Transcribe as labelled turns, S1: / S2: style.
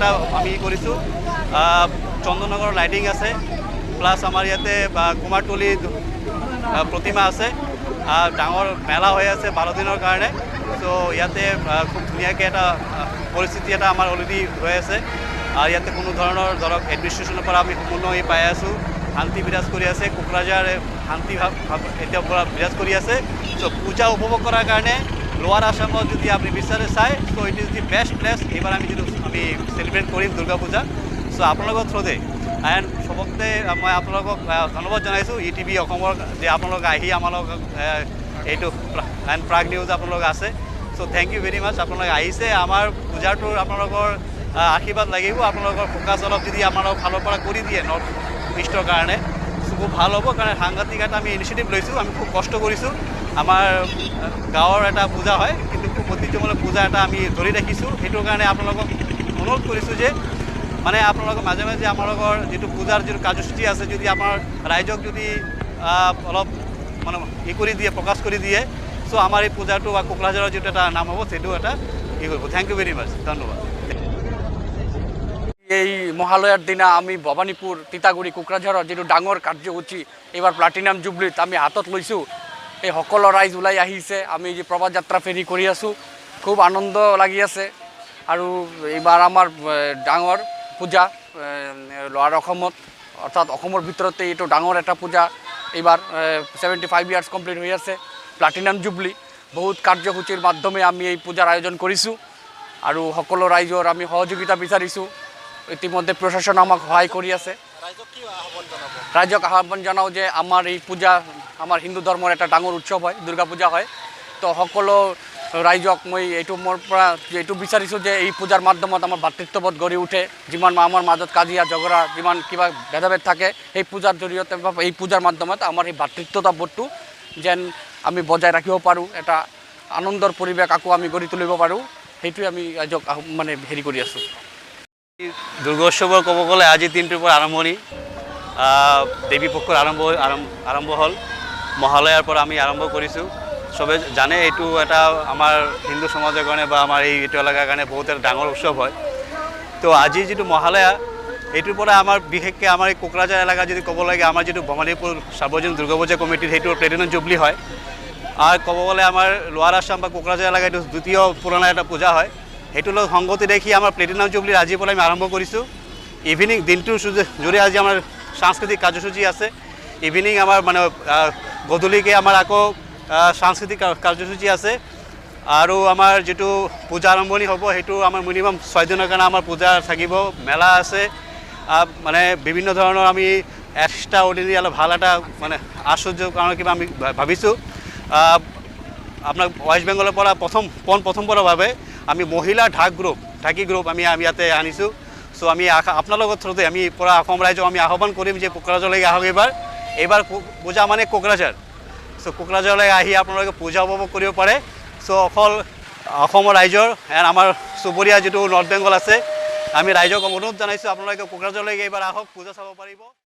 S1: এটা আমি কৰিছোঁ। চন্দননগৰৰ লাইটিং আছে, প্লাছ আমাৰ ইয়াতে কুমাৰটুলি প্ৰতিমা আছে, ডাঙৰ মেলা হৈ আছে 12 দিনৰ কাৰণে। চ' ইয়াতে খুব ধুনীয়াকৈ এটা পৰিস্থিতি এটা আমাৰ অলৰেডি হৈ আছে। আৰু ইয়াতে কোনো ধৰণৰ ধৰক এডমিনিষ্ট্ৰেশ্যনৰ পৰা আমি সম্পূৰ্ণ পাই আছোঁ, শান্তি বিৰাজ কৰি আছে, কোকৰাঝাৰ শান্তি ভাৱ এতিয়াৰ পৰা বিৰাজ কৰি আছে। চ' পূজা উপভোগ কৰাৰ কাৰণে লোৱাৰ আসামত যদি আপুনি বিচাৰে চাই, so' it is the best place. এইবাৰ আমি চেলিব্ৰেট কৰিম দুৰ্গা পূজা। চ' আপোনালোকৰ থ্ৰুতে এণ্ড চবতে মই আপোনালোকক ধন্যবাদ জনাইছোঁ, ETV অসমৰ যে আপোনালোক আহি আমালোক এইটো এণ্ড প্ৰাগ নিউজ আপোনালোক আছে। চ' থেংক ইউ ভেৰি মাছ, আপোনালোকে আহিছে। আমাৰ পূজাটোৰ আপোনালোকৰ আশীৰ্বাদ লাগিব, আপোনালোকৰ ফ'কাছ অলপ যদি আপোনালোকৰ ফালৰ পৰা কৰি দিয়ে নৰ্থ ইষ্টৰ কাৰণে খুব ভাল হ'ব। কাৰণ সাংঘাতিক এটা আমি ইনিচিয়েটিভ লৈছোঁ, আমি খুব কষ্ট কৰিছোঁ। আমাৰ গাঁৱৰ এটা পূজা হয়, কিন্তু খুব ঐতিহ্যমূলক পূজা এটা আমি ধৰি ৰাখিছোঁ। সেইটোৰ কাৰণে আপোনালোকক অনুৰোধ কৰিছোঁ যে মানে আপোনালোকৰ মাজে মাজে আপোনালোকৰ যিটো পূজাৰ যিটো কাৰ্যসূচী আছে, যদি আমাৰ ৰাইজক যদি অলপ মানে কৰি দিয়ে, প্ৰকাশ কৰি দিয়ে, চ' আমাৰ এই পূজাটো বা কোকৰাঝাৰৰ যিটো এটা নাম হ'ব, সেইটো এটা কৰিব। থেংক ইউ ভেৰি মাছ, ধন্যবাদ।
S2: এই মহালয়াৰ দিনা আমি ভবানীপুৰ, তিতাগুৰি, কোকৰাঝাৰৰ যিটো ডাঙৰ কাৰ্যসূচী এইবাৰ প্লাটিনাম জুবলিত আমি হাতত লৈছোঁ। এই সকলো ৰাইজ ওলাই আহিছে, আমি যি প্ৰবাদ যাত্ৰা ফেৰী কৰি আছোঁ, খুব আনন্দ লাগি আছে। আৰু এইবাৰ আমাৰ ডাঙৰ পূজা লোৱাৰ অসমত, অৰ্থাৎ অসমৰ ভিতৰতে এইটো ডাঙৰ এটা পূজা। এইবাৰ 75 ইয়াৰ্ছ কমপ্লিট হৈ আছে, প্লাটিনাম জুবলি। বহুত কাৰ্যসূচীৰ মাধ্যমে আমি এই পূজাৰ আয়োজন কৰিছোঁ আৰু সকলো ৰাইজৰ আমি সহযোগিতা বিচাৰিছোঁ। ইতিমধ্যে প্ৰশাসন আমাক সহায় কৰি আছে। ৰাইজক আহ্বান জনাওঁ যে আমাৰ এই পূজা আমাৰ হিন্দু ধৰ্মৰ এটা ডাঙৰ উৎসৱ হয়, দুৰ্গা পূজা হয়। তো সকলো ৰাইজক মই মোৰ পৰা এইটো বিচাৰিছোঁ যে এই পূজাৰ মাধ্যমত আমাৰ ভাতৃত্ববোধ গঢ়ি উঠে। যিমান আমাৰ মাজত কাজিয়া ঝগৰা, যিমান কিবা ভেদাভেদ থাকে, সেই পূজাৰ জৰিয়তে বা এই পূজাৰ মাধ্যমত আমাৰ এই ভাতৃত্ববোধটো যেন আমি বজাই ৰাখিব পাৰোঁ, এটা আনন্দৰ পৰিৱেশ আকৌ আমি গঢ়ি তুলিব পাৰোঁ, সেইটোৱে আমি ৰাইজক মানে হেৰি কৰি আছোঁ।
S1: দুৰ্গোৎসৱৰ ক'ব গ'লে আজিৰ দিনটোৰ পৰা আৰম্ভণি, দেৱী পক্ষৰ আৰম্ভ হ'ল। মহালয়াৰ পৰা আমি আৰম্ভ কৰিছোঁ। চবে জানে এইটো এটা আমাৰ হিন্দু সমাজৰ কাৰণে বা আমাৰ এইটো এলেকাৰ কাৰণে বহুত এটা ডাঙৰ উৎসৱ হয়। তো আজি যিটো মহালয়া, এইটোৰ পৰা আমাৰ বিশেষকৈ আমাৰ এই কোকৰাঝাৰ এলেকা যদি ক'ব লাগে, আমাৰ যিটো ভবানীপুৰ সাৰ্বজনীন দুৰ্গা পূজা কমিটিৰ সেইটো প্লেটিনাম জুবলি হয়। আৰু ক'ব গ'লে আমাৰ লোৱাৰ আসাম বা কোকৰাঝাৰ এলেকা এইটো দ্বিতীয় পুৰণা এটা পূজা হয়। সেইটোৰ লগত সংগতি দেখি আমাৰ প্লেটিনাম জুবলিৰ আজিৰ পৰা আমি আৰম্ভ কৰিছোঁ। ইভিনিং দিনটোৰ জুৰি আজি আমাৰ সাংস্কৃতিক কাৰ্যসূচী আছে। ইভিনিং আমাৰ মানে গধূলিকৈ আমাৰ আকৌ সাংস্কৃতিক কাৰ্যসূচী আছে। আৰু আমাৰ যিটো পূজা আৰম্ভণি হ'ব, সেইটো আমাৰ মিনিমাম 6 দিনৰ কাৰণে আমাৰ পূজা থাকিব, মেলা আছে। মানে বিভিন্ন ধৰণৰ আমি এক্সট্ৰা অৰ্ডিনাৰী অলপ ভাল এটা মানে আশ্চৰ্যৰ কাৰণে কিবা আমি ভাবিছোঁ। আপোনাৰ ৱেষ্ট বেংগলৰ পৰা প্ৰথমবাৰভাৱে আমি মহিলা ঢাকি গ্ৰুপ আমি ইয়াতে আনিছোঁ। চ' আমি আপোনালোকৰ থ্ৰুতে আমি পৰা অসম ৰাইজক আমি আহ্বান কৰিম যে কোকৰাঝাৰলৈকে আহক। এইবাৰ পূজা মানে কোকৰাঝাৰ। চ' কোকৰাঝাৰলৈ আহি আপোনালোকে পূজা উপভোগ কৰিব পাৰে। চ' অকল অসমৰ ৰাইজৰ এণ্ড আমাৰ চুবুৰীয়া যিটো নৰ্থ বেংগল আছে, আমি ৰাইজক অনুৰোধ জনাইছোঁ আপোনালোকে কোকৰাঝাৰলৈকে এইবাৰ আহক, পূজা চাব পাৰিব।